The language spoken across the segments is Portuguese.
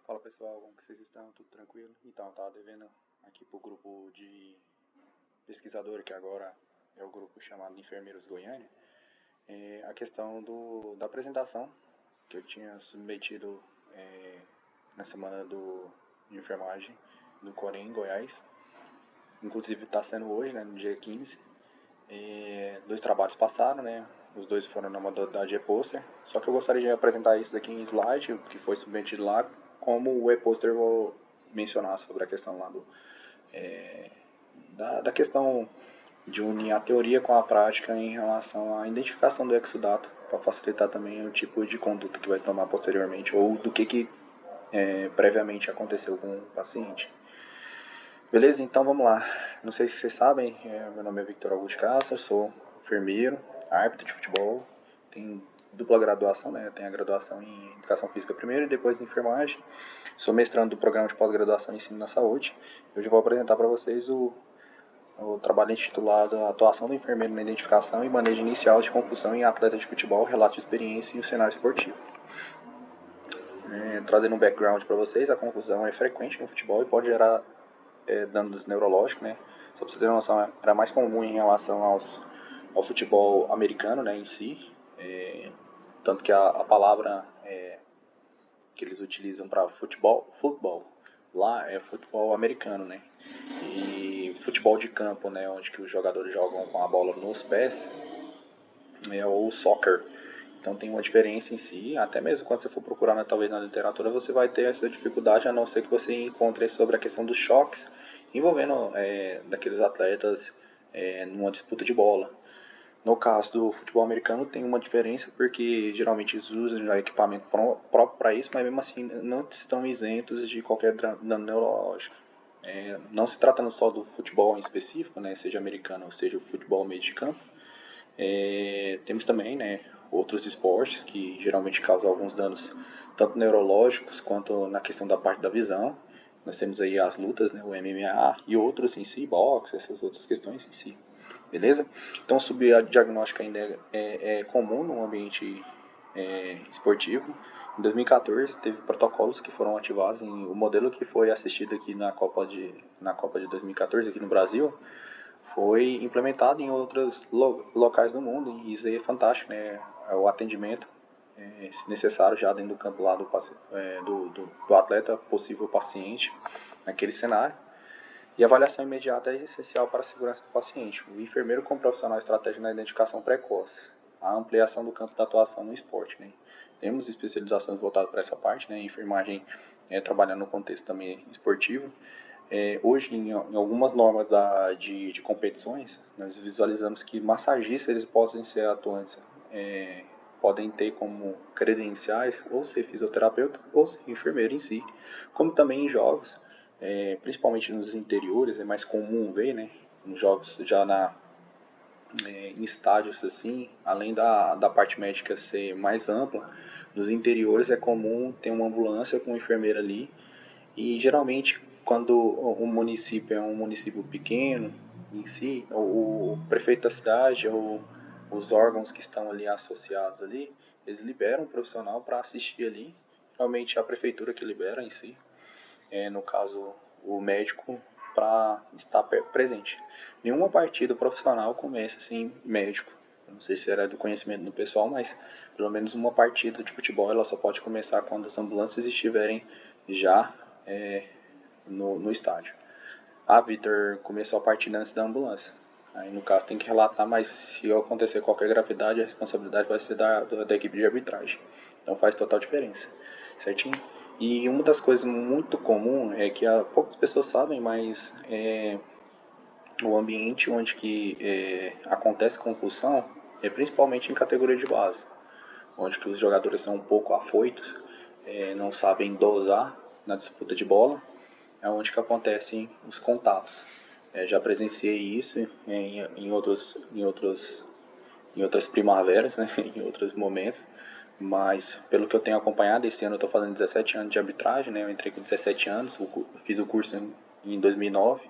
Fala pessoal, como que vocês estão? Tudo tranquilo? Então, tava devendo aqui pro grupo de pesquisador, que agora é o grupo chamado Enfermeiros Goiânia, a questão da apresentação que eu tinha submetido na semana de enfermagem do Corém, em Goiás. Inclusive está sendo hoje, né, no dia 15. Dois trabalhos passaram, né? Os dois foram na modalidade e-poster. Só que eu gostaria de apresentar isso daqui em slide, que foi submetido lá. Como o e-poster, eu vou mencionar sobre a questão lá da questão de unir a teoria com a prática em relação à identificação do exudato, para facilitar também o tipo de conduta que vai tomar posteriormente, ou do que previamente aconteceu com o paciente. Beleza? Então vamos lá. Não sei se vocês sabem, meu nome é Victor Augusto Castro, sou enfermeiro, árbitro de futebol, tenho dupla graduação, né? Eu tenho a graduação em Educação Física primeiro e depois em Enfermagem. Sou mestrando do programa de pós-graduação em Ensino na Saúde. Hoje eu vou apresentar para vocês o trabalho intitulado Atuação do Enfermeiro na Identificação e Manejo Inicial de Concussão em Atletas de Futebol, Relato de Experiência e o Cenário Esportivo. Trazendo um background para vocês, a concussão é frequente no futebol e pode gerar danos neurológicos, né? Só para você ter uma noção, era mais comum em relação ao futebol americano, né, em si. Tanto que a palavra que eles utilizam para futebol, lá é futebol americano, né? E futebol de campo, né, onde que os jogadores jogam com a bola nos pés, ou soccer. Então tem uma diferença em si, até mesmo quando você for procurar talvez na literatura, você vai ter essa dificuldade, a não ser que você encontre sobre a questão dos choques envolvendo daqueles atletas numa disputa de bola. No caso do futebol americano tem uma diferença, porque geralmente eles usam equipamento próprio para isso, mas mesmo assim não estão isentos de qualquer dano neurológico. Não se tratando só do futebol em específico, né, seja americano ou seja o futebol meio de campo, temos também, né, outros esportes que geralmente causam alguns danos, tanto neurológicos quanto na questão da parte da visão. Nós temos aí as lutas, né, o MMA e outros em si, boxe, essas outras questões em si. Beleza? Então, subdiagnóstico ainda é comum no ambiente esportivo. Em 2014, teve protocolos que foram ativados. O modelo que foi assistido aqui na Copa de 2014, aqui no Brasil, foi implementado em outros locais do mundo, e isso aí é fantástico, né? O atendimento, se necessário, já dentro do campo lá do atleta, possível paciente, naquele cenário. E a avaliação imediata é essencial para a segurança do paciente. O enfermeiro como profissional estratégico na identificação precoce, a ampliação do campo da atuação no esporte, né? Temos especializações voltadas para essa parte, né? Enfermagem trabalhando no contexto também esportivo. Hoje, em algumas normas de competições, nós visualizamos que massagistas eles podem ser atuantes, podem ter como credenciais ou ser fisioterapeuta ou ser enfermeiro em si, como também em jogos, principalmente nos interiores, é mais comum ver, né, nos jogos já em estádios assim, além da parte médica ser mais ampla, nos interiores é comum ter uma ambulância com um enfermeiro ali, e geralmente quando o município é um município pequeno em si, o prefeito da cidade ou os órgãos que estão ali associados ali, eles liberam um profissional para assistir ali, realmente a prefeitura que libera em si, no caso o médico, para estar presente. Nenhuma partida profissional começa sem médico. Eu não sei se era do conhecimento do pessoal, mas pelo menos uma partida de futebol ela só pode começar quando as ambulâncias estiverem já no estádio. Vitor, começou a partida antes da ambulância. Aí no caso tem que relatar, mas se acontecer qualquer gravidade, a responsabilidade vai ser da equipe de arbitragem. Então faz total diferença, certinho? E uma das coisas muito comum é que poucas pessoas sabem, mas o ambiente onde que acontece concussão é principalmente em categoria de base, onde que os jogadores são um pouco afoitos, não sabem dosar na disputa de bola, é onde que acontecem os contatos. Já presenciei isso em outras primaveras, né, em outros momentos, mas pelo que eu tenho acompanhado, esse ano eu estou fazendo 17 anos de arbitragem, né, eu entrei com 17 anos, fiz o curso em 2009,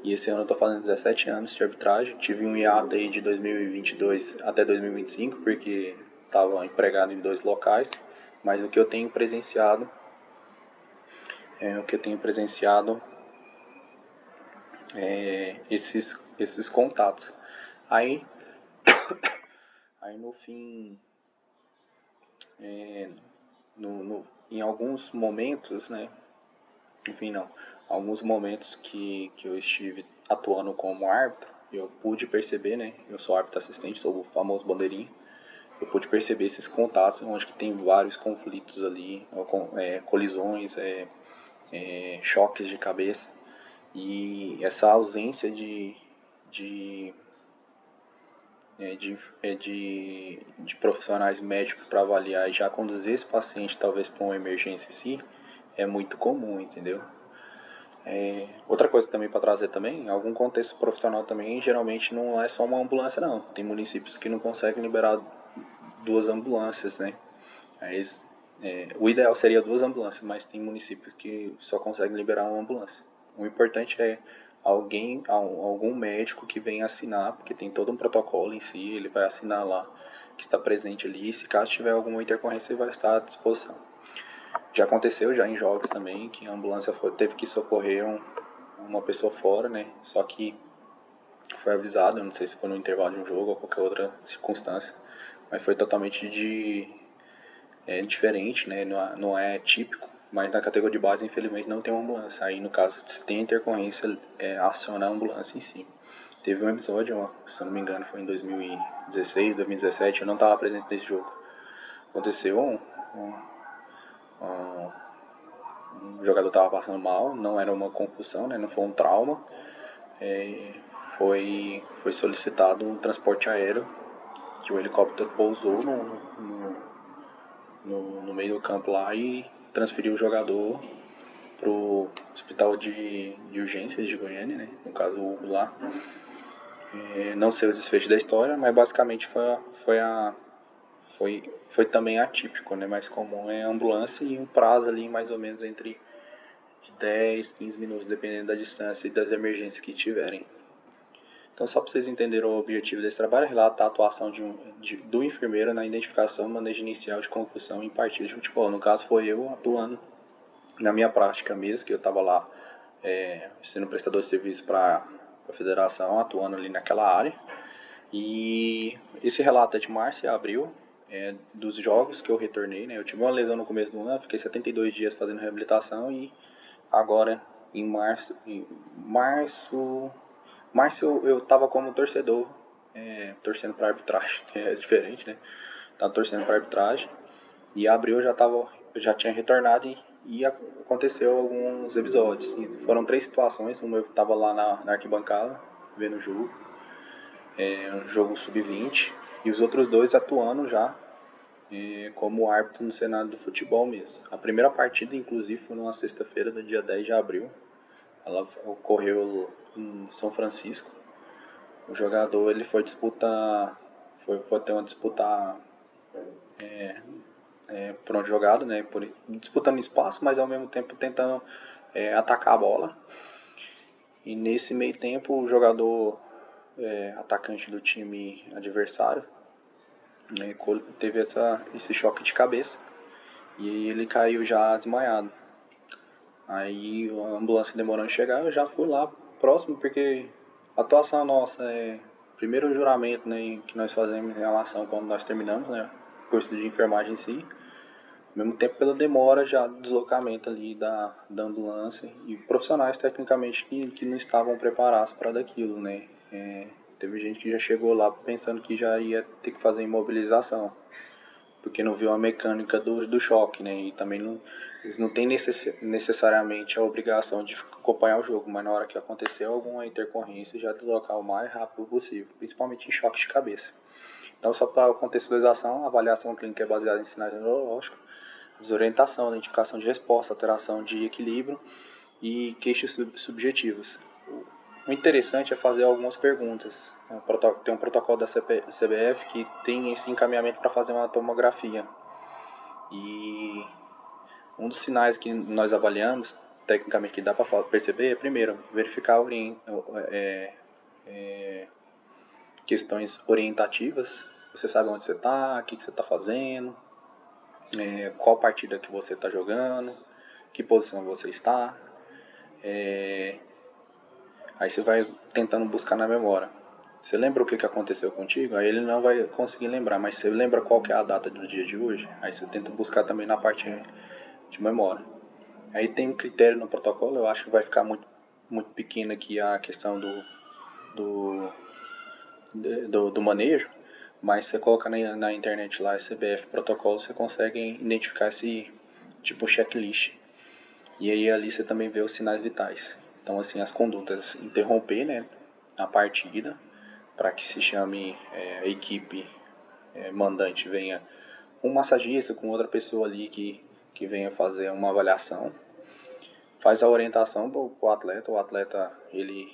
e esse ano eu estou fazendo 17 anos de arbitragem. Tive um hiato aí de 2022 até 2025, porque estava empregado em dois locais, mas o que eu tenho presenciado o que eu tenho presenciado esses contatos. Aí, aí no fim, em alguns momentos, né? Enfim, não. Alguns momentos que eu estive atuando como árbitro, eu pude perceber, né? Eu sou árbitro assistente, sou o famoso bandeirinha. Eu pude perceber esses contatos, onde que tem vários conflitos ali, colisões, choques de cabeça. E essa ausência de, de profissionais médicos para avaliar e já conduzir esse paciente talvez para uma emergência em si, é muito comum, entendeu? Outra coisa também para trazer também, algum contexto profissional também, geralmente não é só uma ambulância não. Tem municípios que não conseguem liberar 2 ambulâncias, né? O ideal seria 2 ambulâncias, mas tem municípios que só conseguem liberar uma ambulância. O importante é algum médico que venha assinar, porque tem todo um protocolo em si, ele vai assinar lá que está presente ali, e se caso tiver alguma intercorrência ele vai estar à disposição. Já aconteceu já em jogos também que a ambulância teve que socorrer uma pessoa fora, né? Só que foi avisado, não sei se foi no intervalo de um jogo ou qualquer outra circunstância, mas foi totalmente diferente, né? Não é típico, mas na categoria de base infelizmente não tem uma ambulância. Aí no caso se tem intercorrência, aciona a ambulância em si. Teve um episódio, se eu não me engano foi em 2016, 2017, eu não estava presente nesse jogo. Aconteceu um jogador estava passando mal, não era uma concussão, né, não foi um trauma. Foi solicitado um transporte aéreo, que o helicóptero pousou no meio do campo lá e transferiu o jogador pro hospital de urgências de Goiânia, né, no caso o Hugo lá. Não sei o desfecho da história, mas basicamente foi também atípico, né? Mais comum é a ambulância e um prazo ali mais ou menos entre 10, 15 minutos, dependendo da distância e das emergências que tiverem. Então, só para vocês entenderem o objetivo desse trabalho, relatar a atuação do enfermeiro na identificação e manejo inicial de concussão em partidas de futebol. No caso, foi eu atuando na minha prática mesmo, que eu estava lá sendo prestador de serviço para a federação, atuando ali naquela área. E esse relato é de março e abril, dos jogos que eu retornei, né? Eu tive uma lesão no começo do ano, fiquei 72 dias fazendo reabilitação e agora em março eu estava como torcedor, torcendo para arbitragem, é diferente, né? Tava torcendo para arbitragem e em abril eu já tinha retornado e aconteceu alguns episódios. E foram 3 situações, uma eu estava lá na arquibancada vendo o jogo, um jogo sub-20, e os outros 2 atuando já como árbitro no cenário do futebol mesmo. A primeira partida, inclusive, foi numa sexta-feira, do dia 10 de abril. Ela ocorreu em São Francisco. O jogador ele foi ter uma disputa por onde jogado, né? Disputando espaço, mas ao mesmo tempo tentando atacar a bola. E nesse meio tempo, o jogador atacante do time adversário teve esse choque de cabeça e ele caiu já desmaiado. Aí a ambulância demorando a chegar, eu já fui lá próximo, porque a atuação nossa é primeiro o juramento, né, que nós fazemos em relação quando nós terminamos, né, o curso de enfermagem em si. Ao mesmo tempo pela demora já do deslocamento ali da ambulância e profissionais tecnicamente que não estavam preparados para daquilo, né. Teve gente que já chegou lá pensando que já ia ter que fazer imobilização, porque não viu a mecânica do choque, né? E também eles não têm necessariamente a obrigação de acompanhar o jogo, mas na hora que aconteceu alguma intercorrência, já deslocar o mais rápido possível, principalmente em choques de cabeça. Então, só para contextualização, a avaliação clínica é baseada em sinais neurológicos, desorientação, identificação de resposta, alteração de equilíbrio e queixas subjetivas. O interessante é fazer algumas perguntas. Tem um protocolo da CBF que tem esse encaminhamento para fazer uma tomografia. E um dos sinais que nós avaliamos, tecnicamente, que dá para perceber, é, primeiro, verificar questões orientativas. Você sabe onde você está, o que você está fazendo, qual partida que você está jogando, que posição você está. Aí você vai tentando buscar na memória. Você lembra o que aconteceu contigo? Aí ele não vai conseguir lembrar, mas você lembra qual que é a data do dia de hoje? Aí você tenta buscar também na parte de memória. Aí tem um critério no protocolo, eu acho que vai ficar muito pequeno aqui a questão do manejo, mas você coloca na internet lá, CBF protocolo, você consegue identificar esse tipo checklist. E aí ali você também vê os sinais vitais. Então assim, as condutas, interromper, né, a partida, para que se chame a equipe mandante, venha um massagista com outra pessoa ali que venha fazer uma avaliação, faz a orientação pro atleta. O atleta, ele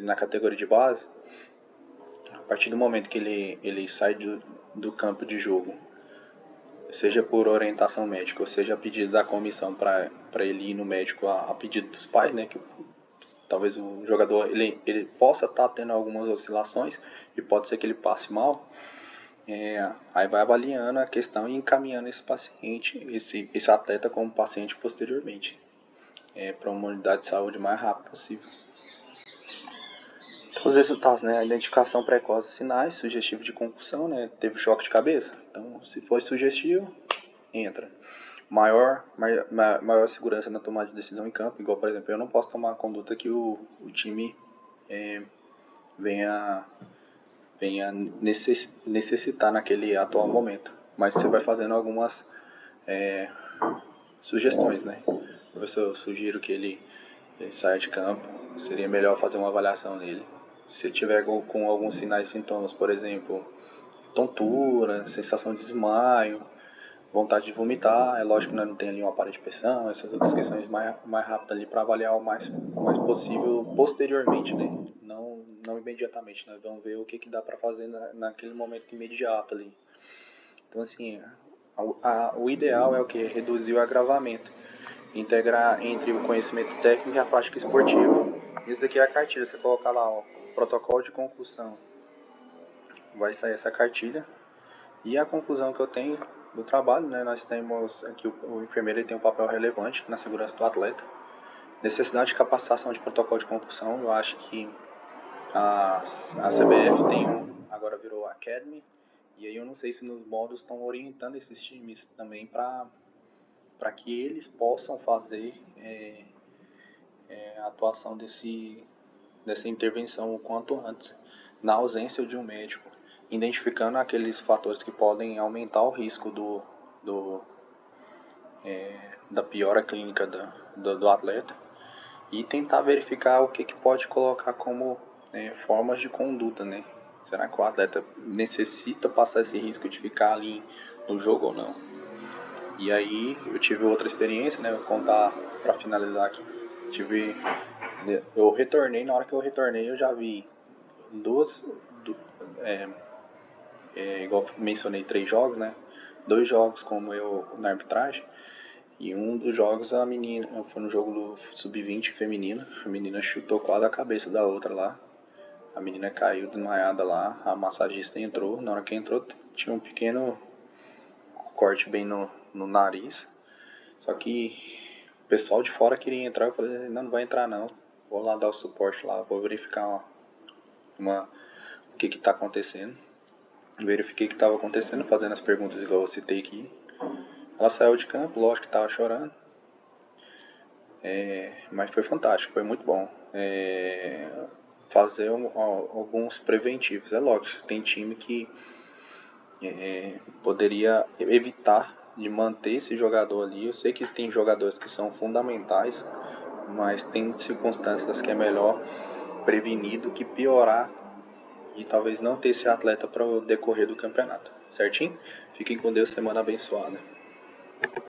na categoria de base, a partir do momento que ele sai do campo de jogo, seja por orientação médica, ou seja a pedido da comissão para ele ir no médico a pedido dos pais, né, que talvez o jogador ele possa estar tendo algumas oscilações e pode ser que ele passe mal, aí vai avaliando a questão e encaminhando esse paciente, esse atleta como paciente posteriormente, para uma unidade de saúde o mais rápido possível. Os resultados, né? A identificação precoce de sinais, sugestivo de concussão, né? Teve choque de cabeça. Então, se for sugestivo, entra. Maior segurança na tomada de decisão em campo. Igual, por exemplo, eu não posso tomar a conduta que o time venha necessitar naquele atual momento. Mas você vai fazendo algumas sugestões, né? Eu sugiro que ele saia de campo. Seria melhor fazer uma avaliação nele. Se ele tiver com alguns sinais e sintomas, por exemplo, tontura, sensação de desmaio, vontade de vomitar, é lógico que nós não tem ali um aparelho de pressão, essas outras questões mais rápidas ali para avaliar o mais possível posteriormente, né? Não imediatamente, nós vamos ver o que dá para fazer naquele momento imediato ali. Então assim, o ideal é o que? Reduzir o agravamento, integrar entre o conhecimento técnico e a prática esportiva. Isso aqui é a cartilha, você colocar lá, ó, protocolo de concussão, vai sair essa cartilha. E a conclusão que eu tenho do trabalho, né, nós temos aqui o enfermeiro ele tem um papel relevante na segurança do atleta. Necessidade de capacitação de protocolo de concussão, eu acho que a CBF agora virou Academy, e aí eu não sei se nos módulos estão orientando esses times também para que eles possam fazer a atuação dessa intervenção o quanto antes, na ausência de um médico, identificando aqueles fatores que podem aumentar o risco da piora clínica do atleta e tentar verificar o que pode colocar como formas de conduta, né? Será que o atleta necessita passar esse risco de ficar ali no jogo ou não? E aí eu tive outra experiência, né? Vou contar para finalizar aqui. Eu retornei, na hora que eu retornei eu já vi igual mencionei 3 jogos, né? 2 jogos como eu na arbitragem. E um dos jogos a menina, foi no jogo do Sub-20 feminina, a menina chutou quase a cabeça da outra lá. A menina caiu desmaiada lá, a massagista entrou, na hora que entrou tinha um pequeno corte bem no nariz. Só que o pessoal de fora queria entrar, eu falei, não vai entrar não. Vou lá dar o suporte lá, vou verificar o que está acontecendo. Verifiquei o que estava acontecendo, fazendo as perguntas igual eu citei aqui. Ela saiu de campo, lógico que estava chorando. Mas foi fantástico, foi muito bom. Fazer alguns preventivos. É lógico, tem time que poderia evitar de manter esse jogador ali. Eu sei que tem jogadores que são fundamentais, mas tem circunstâncias que é melhor prevenir do que piorar e talvez não ter esse atleta para o decorrer do campeonato. Certinho? Fiquem com Deus, semana abençoada.